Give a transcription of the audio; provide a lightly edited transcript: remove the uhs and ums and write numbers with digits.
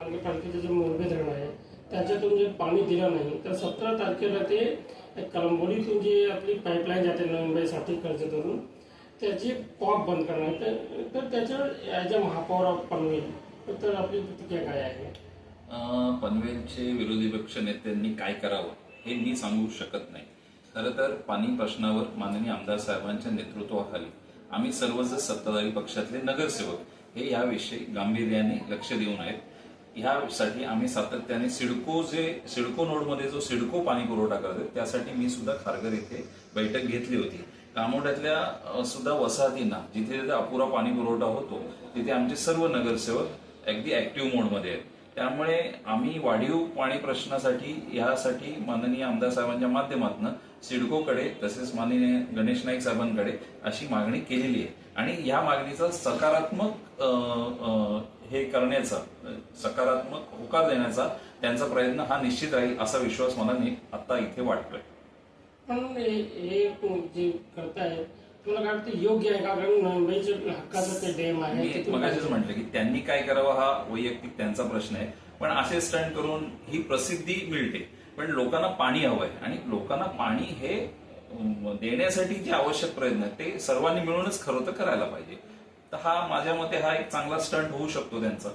नगरपालिकेचं जे मोरबे धरण आहे त्याच्यातून जे पाणी दिलं नाही तर 17 तारखेला ते कळंबोलीतून जी आपली पाईपलाईन जाते नवी मुंबईसाठी कर्जतवरून त्याची कॉक बंद करणार तर त्याच्यावर ॲज अ महापौर पनवेल तर आपली प्रतिक्रिया काय आहे? पनवेलचे विरोधी पक्ष नेत्यांनी काय करावं हे मी सांगू शकत नाही. खरं तर पाणी प्रश्नावर माननीय आमदार साहेबांच्या नेतृत्वाखाली आम्ही सर्व सत्ताधारी पक्षातले नगरसेवक हे याविषयी गांभीर्याने लक्ष देऊन आहेत. ह्यासाठी आम्ही सातत्याने सिडको नोडमध्ये जो सिडको पाणी पुरवठा करतो त्यासाठी मी सुद्धा खारघर येथे बैठक घेतली होती. कामोड्यातल्या सुद्धा वसाहतींना जिथे जिथे अपुरा पाणी पुरवठा होतो तिथे आमचे सर्व नगरसेवक अगदी ऍक्टिव्ह मोडमध्ये आहेत. त्यामुळे आम्ही वाढीव पाणी प्रश्नासाठी यासाठी माननीय आमदार साहेबांच्या माध्यमातून सिडकोकडे तसेच माननीय गणेश नाईक साहेबांकडे अशी मागणी केलेली आहे आणि या मागणीचा सकारात्मक हे करण्याचा सकारात्मक होकार देण्याचा त्यांचा प्रयत्न हा निश्चित राहील असा विश्वास मला आता इथे वाटतोय. पण हे जे करतायत तुला काय वाटतं योग्य आहे का? कारण मुंबईच्या हक्काचं ते डॅम आहे. मी मगाशीच म्हटलं की त्यांनी काय करावं हा वैयक्तिक त्यांचा प्रश्न आहे. पण असे स्टंट करून ही प्रसिद्धी मिळते. पण लोकांना पाणी हवंय आणि लोकांना पाणी हे देण्यासाठी जे आवश्यक प्रयत्न आहेत ते सर्वांनी मिळूनच खरं तर करायला पाहिजे. तर हा माझ्या मते हा एक चांगला स्टंट होऊ शकतो त्यांचा.